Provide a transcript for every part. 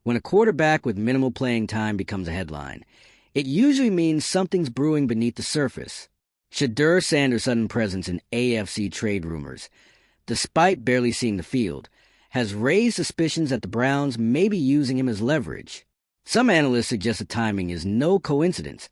When a quarterback with minimal playing time becomes a headline, it usually means something's brewing beneath the surface. Shedeur Sanders' sudden presence in AFC trade rumors, despite barely seeing the field, has raised suspicions that the Browns may be using him as leverage. Some analysts suggest the timing is no coincidence,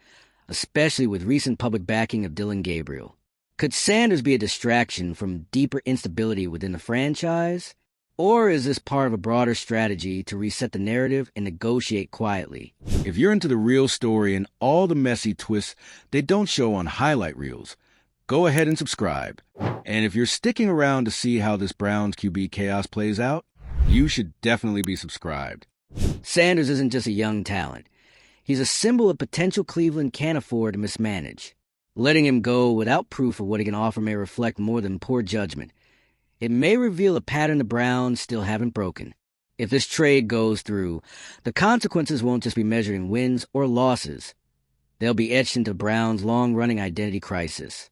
especially with recent public backing of Dillon Gabriel. Could Sanders be a distraction from deeper instability within the franchise? Or is this part of a broader strategy to reset the narrative and negotiate quietly? If you're into the real story and all the messy twists they don't show on highlight reels, go ahead and subscribe. And if you're sticking around to see how this Browns QB chaos plays out, you should definitely be subscribed. Sanders isn't just a young talent. He's a symbol of potential Cleveland can't afford to mismanage. Letting him go without proof of what he can offer may reflect more than poor judgment. It may reveal a pattern the Browns still haven't broken. If this trade goes through, the consequences won't just be measured in wins or losses. They'll be etched into the Browns' long-running identity crisis.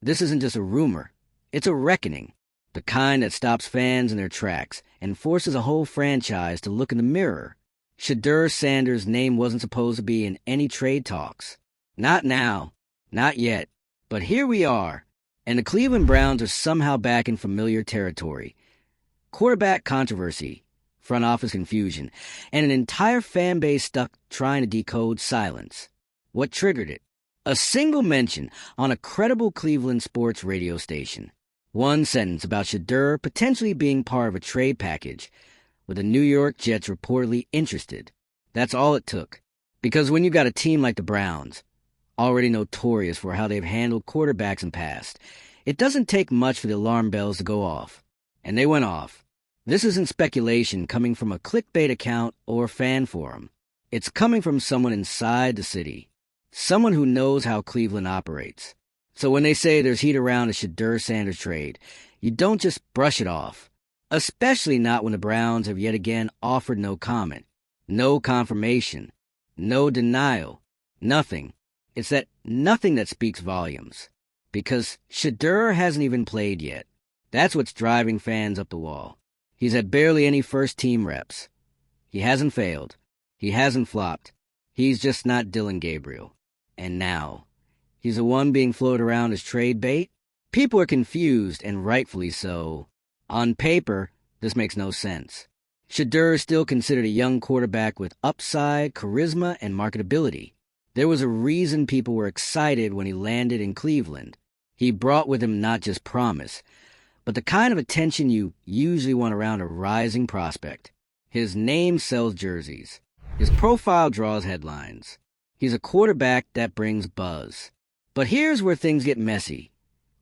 This isn't just a rumor. It's a reckoning. The kind that stops fans in their tracks and forces a whole franchise to look in the mirror. Shedeur Sanders' name wasn't supposed to be in any trade talks. Not now. Not yet. But here we are. And the Cleveland Browns are somehow back in familiar territory. Quarterback controversy, front office confusion, and an entire fan base stuck trying to decode silence. What triggered it? A single mention on a credible Cleveland sports radio station. One sentence about Shedeur potentially being part of a trade package, with the New York Jets reportedly interested. That's all it took. Because when you've got a team like the Browns, already notorious for how they've handled quarterbacks in the past, it doesn't take much for the alarm bells to go off. And they went off. This isn't speculation coming from a clickbait account or fan forum. It's coming from someone inside the city. Someone who knows how Cleveland operates. So when they say there's heat around a Shedeur Sanders trade, you don't just brush it off. Especially not when the Browns have yet again offered no comment, no confirmation, no denial, nothing. It's that nothing that speaks volumes. Because Shedeur hasn't even played yet. That's what's driving fans up the wall. He's had barely any first-team reps. He hasn't failed. He hasn't flopped. He's just not Dillon Gabriel. And now, he's the one being floated around as trade bait? People are confused, and rightfully so. On paper, this makes no sense. Shedeur is still considered a young quarterback with upside, charisma, and marketability. There was a reason people were excited when he landed in Cleveland. He brought with him not just promise, but the kind of attention you usually want around a rising prospect. His name sells jerseys. His profile draws headlines. He's a quarterback that brings buzz. But here's where things get messy.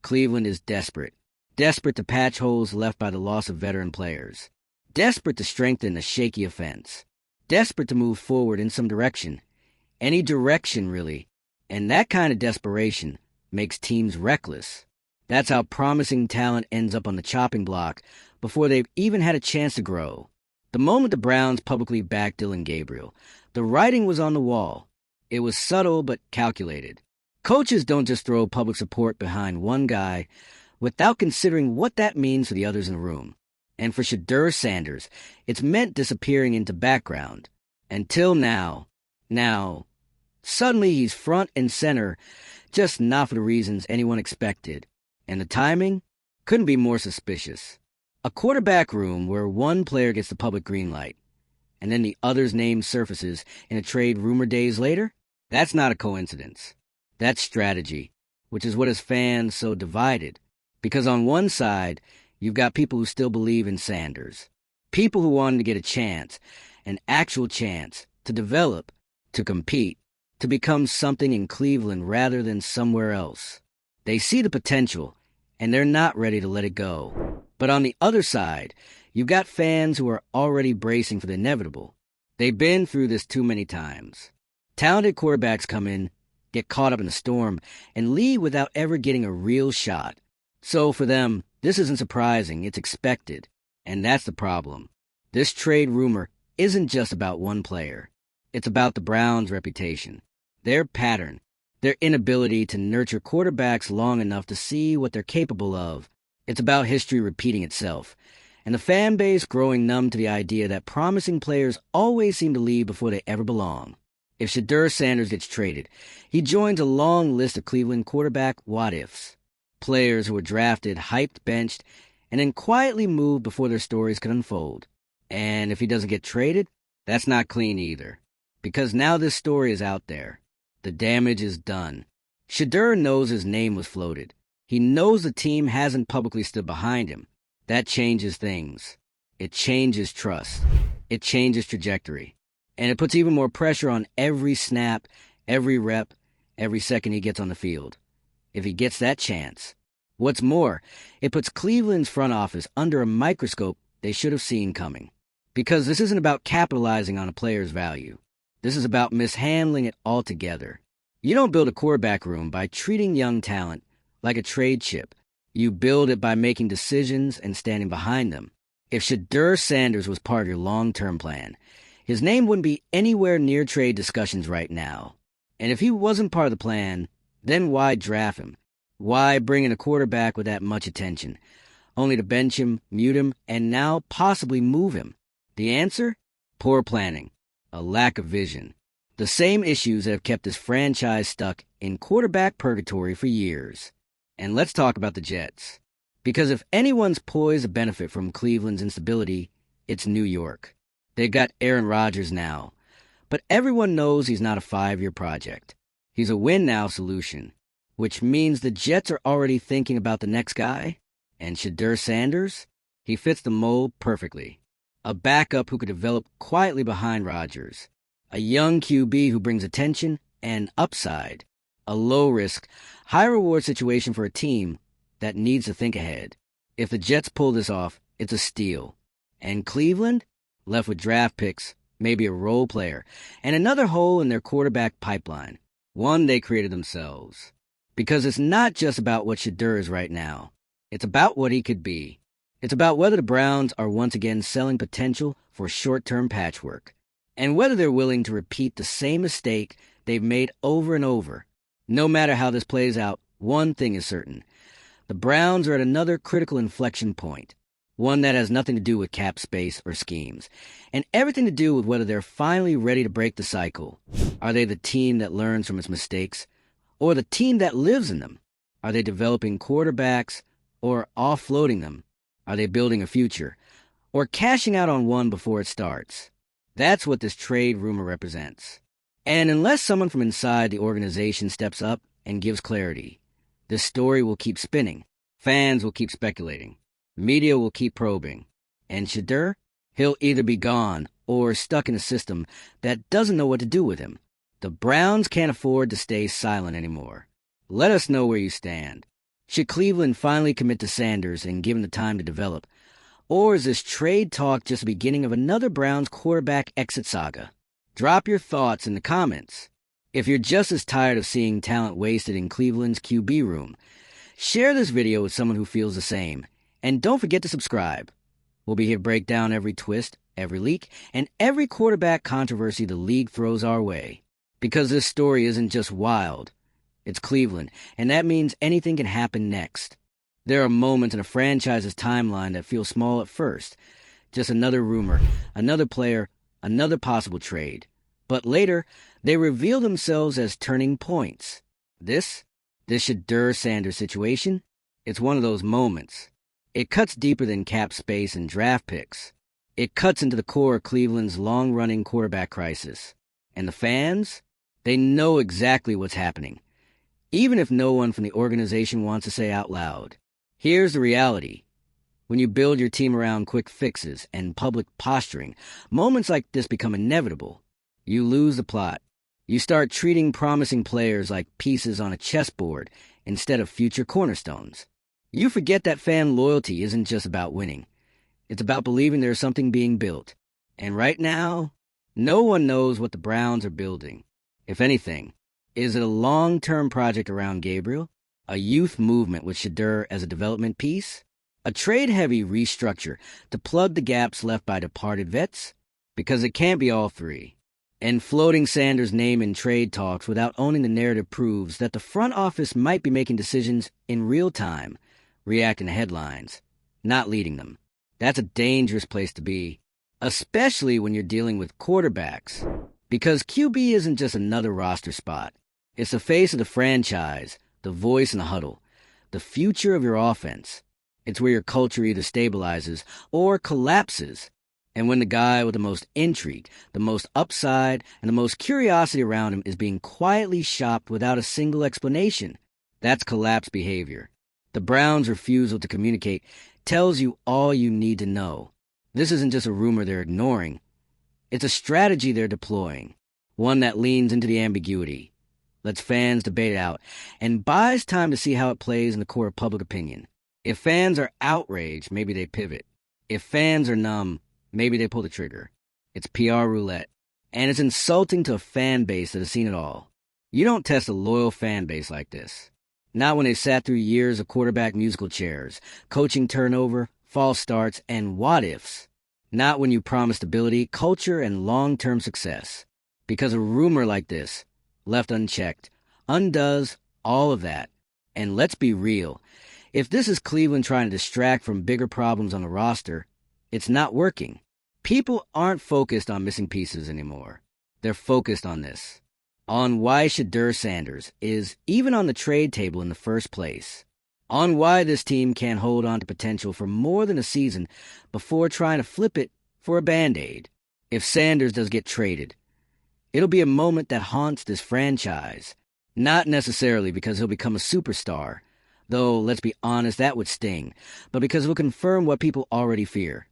Cleveland is desperate. Desperate to patch holes left by the loss of veteran players. Desperate to strengthen a shaky offense. Desperate to move forward in some direction. Any direction, really. And that kind of desperation makes teams reckless. That's how promising talent ends up on the chopping block before they've even had a chance to grow. The moment the Browns publicly backed Dillon Gabriel, the writing was on the wall. It was subtle but calculated. Coaches don't just throw public support behind one guy without considering what that means for the others in the room. And for Shedeur Sanders, it's meant disappearing into background. Until now. Now, suddenly he's front and center, just not for the reasons anyone expected. And the timing couldn't be more suspicious. A quarterback room where one player gets the public green light, and then the other's name surfaces in a trade rumor days later? That's not a coincidence. That's strategy, which is what has fans so divided. Because on one side, you've got people who still believe in Sanders. People who wanted to get a chance, an actual chance, to develop, to compete, to become something in Cleveland rather than somewhere else. They see the potential, and they're not ready to let it go. But on the other side, you've got fans who are already bracing for the inevitable. They've been through this too many times. Talented quarterbacks come in, get caught up in the storm, and leave without ever getting a real shot. So for them, this isn't surprising, it's expected. And that's the problem. This trade rumor isn't just about one player. It's about the Browns' reputation, their pattern, their inability to nurture quarterbacks long enough to see what they're capable of. It's about history repeating itself, and the fan base growing numb to the idea that promising players always seem to leave before they ever belong. If Shedeur Sanders gets traded, he joins a long list of Cleveland quarterback what-ifs. Players who were drafted, hyped, benched, and then quietly moved before their stories could unfold. And if he doesn't get traded, that's not clean either. Because now this story is out there. The damage is done. Shedeur knows his name was floated. He knows the team hasn't publicly stood behind him. That changes things. It changes trust. It changes trajectory. And it puts even more pressure on every snap, every rep, every second he gets on the field. If he gets that chance. What's more, it puts Cleveland's front office under a microscope they should have seen coming. Because this isn't about capitalizing on a player's value. This is about mishandling it altogether. You don't build a quarterback room by treating young talent like a trade chip. You build it by making decisions and standing behind them. If Shedeur Sanders was part of your long-term plan, his name wouldn't be anywhere near trade discussions right now. And if he wasn't part of the plan, then why draft him? Why bring in a quarterback with that much attention, only to bench him, mute him, and now possibly move him? The answer? Poor planning. A lack of vision. The same issues that have kept this franchise stuck in quarterback purgatory for years. And let's talk about the Jets. Because if anyone's poised to benefit from Cleveland's instability, it's New York. They've got Aaron Rodgers now, but everyone knows he's not a 5-year project. He's a win-now solution, which means the Jets are already thinking about the next guy. And Shedeur Sanders? He fits the mold perfectly. A backup who could develop quietly behind Rodgers. A young QB who brings attention and upside. A low-risk, high-reward situation for a team that needs to think ahead. If the Jets pull this off, it's a steal. And Cleveland? Left with draft picks, maybe a role player, and another hole in their quarterback pipeline. One they created themselves. Because it's not just about what Shedeur is right now. It's about what he could be. It's about whether the Browns are once again selling potential for short-term patchwork. And whether they're willing to repeat the same mistake they've made over and over. No matter how this plays out, one thing is certain. The Browns are at another critical inflection point. One that has nothing to do with cap space or schemes, and everything to do with whether they're finally ready to break the cycle. Are they the team that learns from its mistakes, or the team that lives in them? Are they developing quarterbacks, or offloading them? Are they building a future, or cashing out on one before it starts? That's what this trade rumor represents. And unless someone from inside the organization steps up and gives clarity, this story will keep spinning. Fans will keep speculating. Media will keep probing. And Shedeur? He'll either be gone or stuck in a system that doesn't know what to do with him. The Browns can't afford to stay silent anymore. Let us know where you stand. Should Cleveland finally commit to Sanders and give him the time to develop? Or is this trade talk just the beginning of another Browns quarterback exit saga? Drop your thoughts in the comments. If you're just as tired of seeing talent wasted in Cleveland's QB room, share this video with someone who feels the same. And don't forget to subscribe. We'll be here to break down every twist, every leak, and every quarterback controversy the league throws our way. Because this story isn't just wild. It's Cleveland, and that means anything can happen next. There are moments in a franchise's timeline that feel small at first. Just another rumor, another player, another possible trade. But later, they reveal themselves as turning points. This Shedeur Sanders situation, it's one of those moments. It cuts deeper than cap space and draft picks. It cuts into the core of Cleveland's long-running quarterback crisis. And the fans? They know exactly what's happening, even if no one from the organization wants to say out loud. Here's the reality. When you build your team around quick fixes and public posturing, moments like this become inevitable. You lose the plot. You start treating promising players like pieces on a chessboard instead of future cornerstones. You forget that fan loyalty isn't just about winning. It's about believing there's something being built. And right now, no one knows what the Browns are building. If anything, is it a long-term project around Gabriel? A youth movement with Shedeur as a development piece? A trade-heavy restructure to plug the gaps left by departed vets? Because it can't be all three. And floating Sanders' name in trade talks without owning the narrative proves that the front office might be making decisions in real time, reacting to headlines, not leading them. That's a dangerous place to be, especially when you're dealing with quarterbacks. Because QB isn't just another roster spot. It's the face of the franchise, the voice in the huddle, the future of your offense. It's where your culture either stabilizes or collapses. And when the guy with the most intrigue, the most upside, and the most curiosity around him is being quietly shopped without a single explanation, that's collapse behavior. The Browns' refusal to communicate tells you all you need to know. This isn't just a rumor they're ignoring. It's a strategy they're deploying, one that leans into the ambiguity, lets fans debate it out, and buys time to see how it plays in the court of public opinion. If fans are outraged, maybe they pivot. If fans are numb, maybe they pull the trigger. It's PR roulette, and it's insulting to a fan base that has seen it all. You don't test a loyal fan base like this. Not when they've sat through years of quarterback musical chairs, coaching turnover, false starts, and what-ifs. Not when you promise stability, culture, and long-term success. Because a rumor like this, left unchecked, undoes all of that. And let's be real. If this is Cleveland trying to distract from bigger problems on the roster, it's not working. People aren't focused on missing pieces anymore. They're focused on this. On why Shedeur Sanders is even on the trade table in the first place. On why this team can't hold on to potential for more than a season before trying to flip it for a Band-Aid. If Sanders does get traded, it'll be a moment that haunts this franchise. Not necessarily because he'll become a superstar, though let's be honest, that would sting, but because it will confirm what people already fear.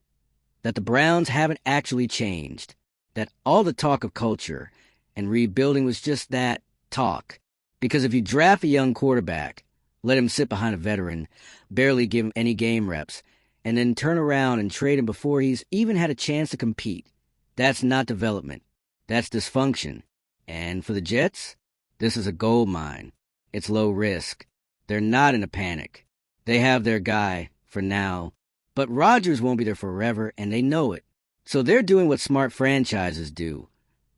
That the Browns haven't actually changed. That all the talk of culture and rebuilding was just that, talk. Because if you draft a young quarterback, let him sit behind a veteran, barely give him any game reps, and then turn around and trade him before he's even had a chance to compete, that's not development. That's dysfunction. And for the Jets, this is a gold mine. It's low risk. They're not in a panic. They have their guy, for now. But Rodgers won't be there forever, and they know it. So they're doing what smart franchises do.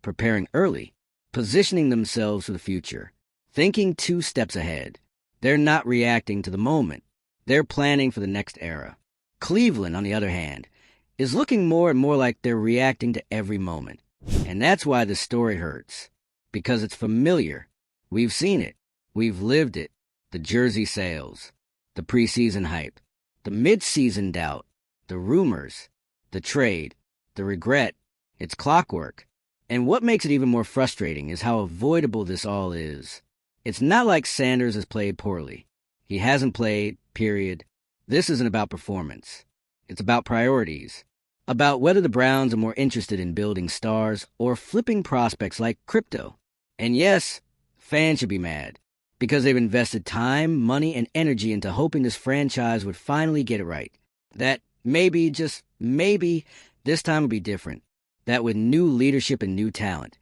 Preparing early, positioning themselves for the future, thinking 2 steps ahead. They're not reacting to the moment. They're planning for the next era. Cleveland, on the other hand, is looking more and more like they're reacting to every moment. And that's why this story hurts. Because it's familiar. We've seen it. We've lived it. The jersey sales, the preseason hype, the mid-season doubt, the rumors, the trade, the regret. It's clockwork. And what makes it even more frustrating is how avoidable this all is. It's not like Sanders has played poorly. He hasn't played, period. This isn't about performance. It's about priorities. About whether the Browns are more interested in building stars or flipping prospects like crypto. And yes, fans should be mad. Because they've invested time, money, and energy into hoping this franchise would finally get it right. That maybe, just maybe, this time would be different. That with new leadership and new talent,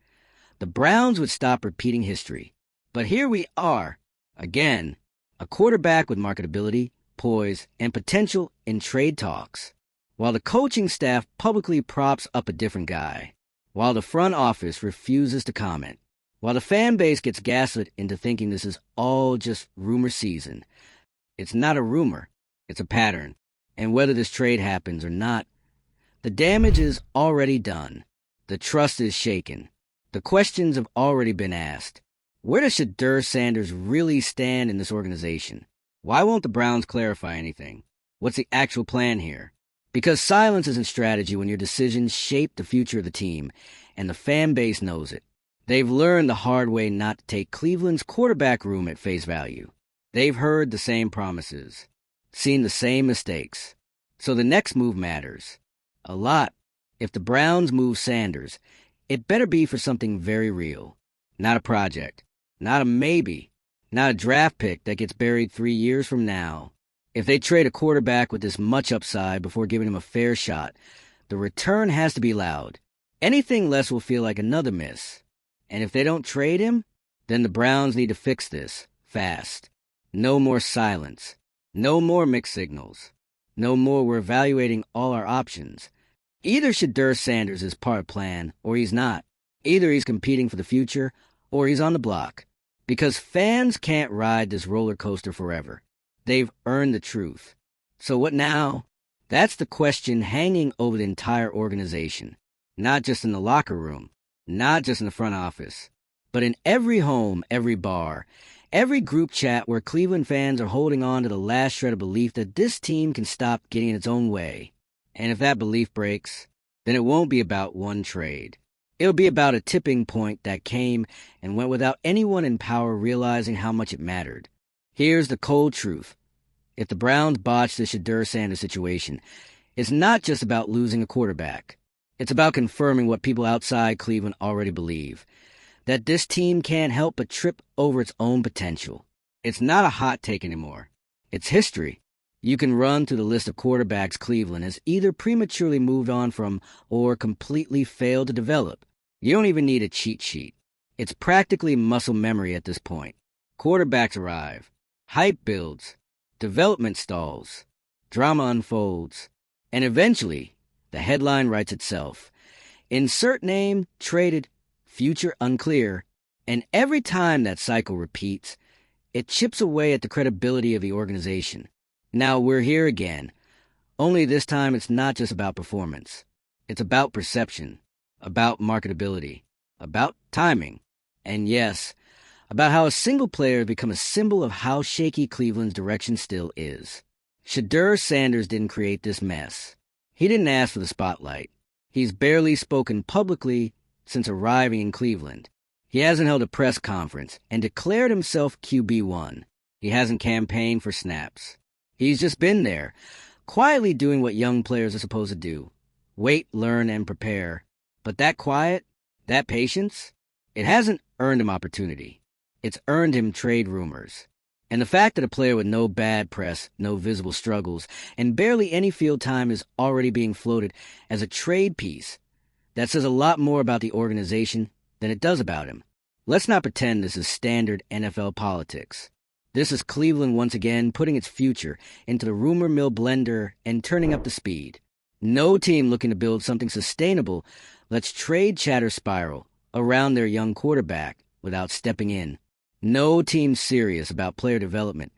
the Browns would stop repeating history. But here we are, again, a quarterback with marketability, poise, and potential in trade talks. While the coaching staff publicly props up a different guy. While the front office refuses to comment. While the fan base gets gaslit into thinking this is all just rumor season. It's not a rumor, it's a pattern. And whether this trade happens or not, the damage is already done. The trust is shaken. The questions have already been asked. Where does Shedeur Sanders really stand in this organization? Why won't the Browns clarify anything? What's the actual plan here? Because silence isn't strategy when your decisions shape the future of the team, and the fan base knows it. They've learned the hard way not to take Cleveland's quarterback room at face value. They've heard the same promises, seen the same mistakes. So the next move matters. A lot. If the Browns move Sanders, it better be for something very real. Not a project. Not a maybe. Not a draft pick that gets buried 3 years from now. If they trade a quarterback with this much upside before giving him a fair shot, the return has to be loud. Anything less will feel like another miss. And if they don't trade him, then the Browns need to fix this, fast. No more silence. No more mixed signals. No more we're evaluating all our options. Either Shedeur Sanders is part of the plan, or he's not. Either he's competing for the future, or he's on the block. Because fans can't ride this roller coaster forever. They've earned the truth. So what now? That's the question hanging over the entire organization, not just in the locker room, not just in the front office, but in every home, every bar, every group chat where Cleveland fans are holding on to the last shred of belief that this team can stop getting in its own way. And if that belief breaks, then it won't be about one trade. It'll be about a tipping point that came and went without anyone in power realizing how much it mattered. Here's the cold truth. If the Browns botch the Shedeur Sanders situation, it's not just about losing a quarterback. It's about confirming what people outside Cleveland already believe, that this team can't help but trip over its own potential. It's not a hot take anymore. It's history. You can run through the list of quarterbacks Cleveland has either prematurely moved on from or completely failed to develop. You don't even need a cheat sheet. It's practically muscle memory at this point. Quarterbacks arrive, hype builds, development stalls, drama unfolds, and eventually the headline writes itself. Insert name, traded, future unclear, and every time that cycle repeats, it chips away at the credibility of the organization. Now we're here again, only this time it's not just about performance. It's about perception, about marketability, about timing, and yes, about how a single player has become a symbol of how shaky Cleveland's direction still is. Shedeur Sanders didn't create this mess. He didn't ask for the spotlight. He's barely spoken publicly since arriving in Cleveland. He hasn't held a press conference and declared himself QB1. He hasn't campaigned for snaps. He's just been there, quietly doing what young players are supposed to do. Wait, learn, and prepare. But that quiet, that patience, it hasn't earned him opportunity. It's earned him trade rumors. And the fact that a player with no bad press, no visible struggles, and barely any field time is already being floated as a trade piece, that says a lot more about the organization than it does about him. Let's not pretend this is standard NFL politics. This is Cleveland once again putting its future into the rumor mill blender and turning up the speed. No team looking to build something sustainable lets trade chatter spiral around their young quarterback without stepping in. No team serious about player development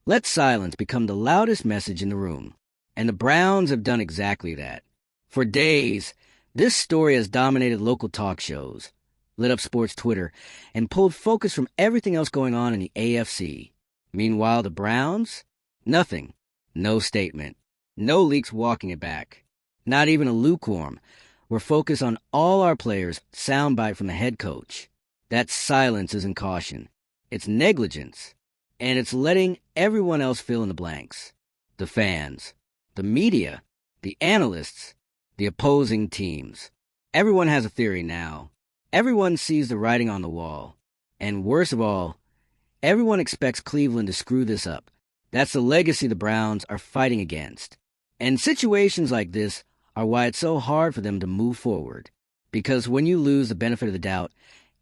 lets silence become the loudest message in the room. And the Browns have done exactly that. For days, this story has dominated local talk shows, lit up sports Twitter, and pulled focus from everything else going on in the AFC. Meanwhile, the Browns? Nothing. No statement. No leaks walking it back. Not even a lukewarm. We're focused on all our players, soundbite from the head coach. That silence isn't caution. It's negligence. And it's letting everyone else fill in the blanks. The fans, the media, the analysts, the opposing teams. Everyone has a theory now. Everyone sees the writing on the wall. And worst of all, everyone expects Cleveland to screw this up. That's the legacy the Browns are fighting against. And situations like this are why it's so hard for them to move forward. Because when you lose the benefit of the doubt,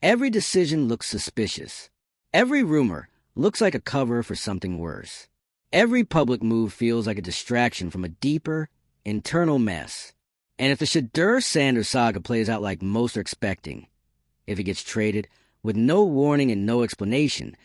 every decision looks suspicious. Every rumor looks like a cover for something worse. Every public move feels like a distraction from a deeper, internal mess. And if the Shedeur Sanders saga plays out like most are expecting, if he gets traded with no warning and no explanation,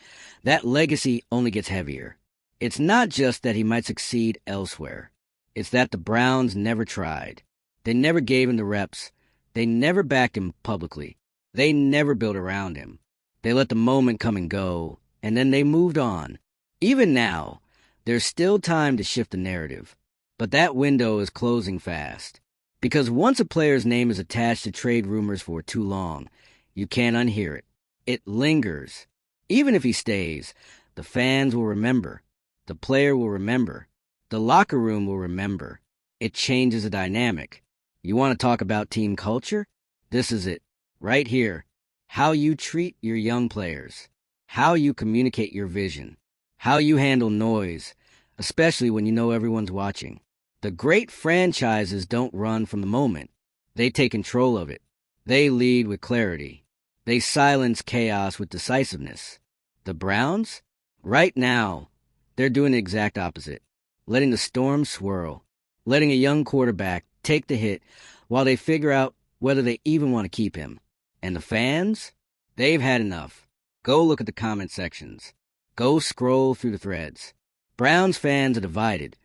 that legacy only gets heavier. It's not just that he might succeed elsewhere. It's that the Browns never tried. They never gave him the reps. They never backed him publicly. They never built around him. They let the moment come and go, and then they moved on. Even now, there's still time to shift the narrative. But that window is closing fast. Because once a player's name is attached to trade rumors for too long, you can't unhear it. It lingers. Even if he stays, the fans will remember. The player will remember. The locker room will remember. It changes the dynamic. You want to talk about team culture? This is it. Right here. How you treat your young players. How you communicate your vision. How you handle noise, especially when you know everyone's watching. The great franchises don't run from the moment. They take control of it. They lead with clarity. They silence chaos with decisiveness. The Browns? Right now, they're doing the exact opposite. Letting the storm swirl. Letting a young quarterback take the hit while they figure out whether they even want to keep him. And the fans? They've had enough. Go look at the comment sections. Go scroll through the threads. Browns fans are divided,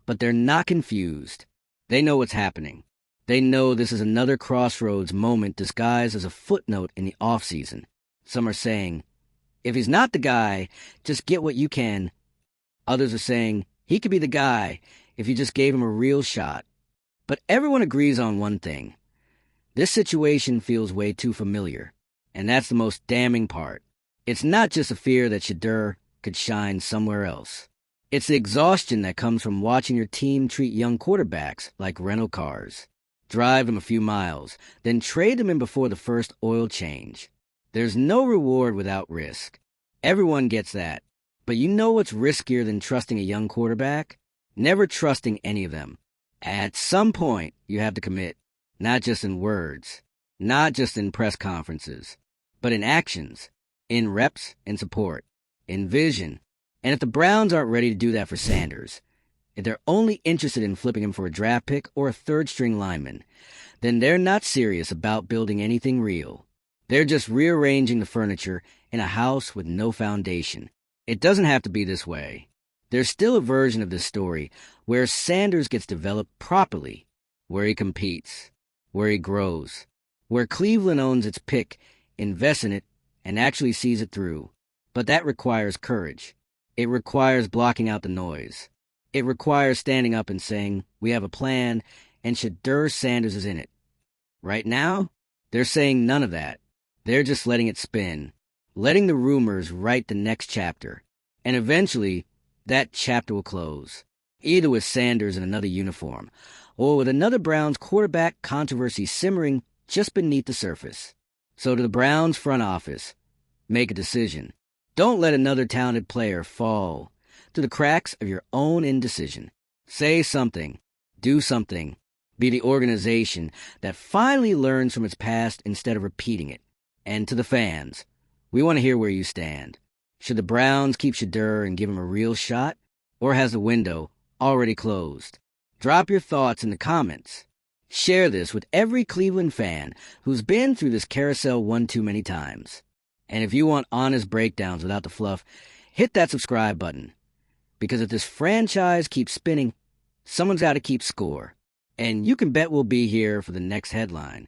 but they're not confused. They know what's happening. They know this is another crossroads moment disguised as a footnote in the offseason. Some are saying, if he's not the guy, just get what you can. Others are saying, he could be the guy if you just gave him a real shot. But everyone agrees on one thing. This situation feels way too familiar, and that's the most damning part. It's not just a fear that Shedeur could shine somewhere else. It's the exhaustion that comes from watching your team treat young quarterbacks like rental cars. Drive them a few miles, then trade them in before the first oil change. There's no reward without risk. Everyone gets that. But you know what's riskier than trusting a young quarterback? Never trusting any of them. At some point, you have to commit. Not just in words, not just in press conferences, but in actions, in reps and support, in vision. And if the Browns aren't ready to do that for Sanders, if they're only interested in flipping him for a draft pick or a third-string lineman, then they're not serious about building anything real. They're just rearranging the furniture in a house with no foundation. It doesn't have to be this way. There's still a version of this story where Sanders gets developed properly, where he competes, where he grows, where Cleveland owns its pick, invests in it, and actually sees it through. But that requires courage. It requires blocking out the noise. It requires standing up and saying, we have a plan, and Shedeur Sanders is in it. Right now, they're saying none of that. They're just letting it spin, letting the rumors write the next chapter. And eventually, that chapter will close, either with Sanders in another uniform, or with another Browns quarterback controversy simmering just beneath the surface. So to the Browns front office, make a decision. Don't let another talented player fall to the cracks of your own indecision. Say something. Do something. Be the organization that finally learns from its past instead of repeating it. And to the fans, we want to hear where you stand. Should the Browns keep Shedeur and give him a real shot? Or has the window already closed? Drop your thoughts in the comments. Share this with every Cleveland fan who's been through this carousel one too many times. And if you want honest breakdowns without the fluff, hit that subscribe button. Because if this franchise keeps spinning, someone's got to keep score. And you can bet we'll be here for the next headline.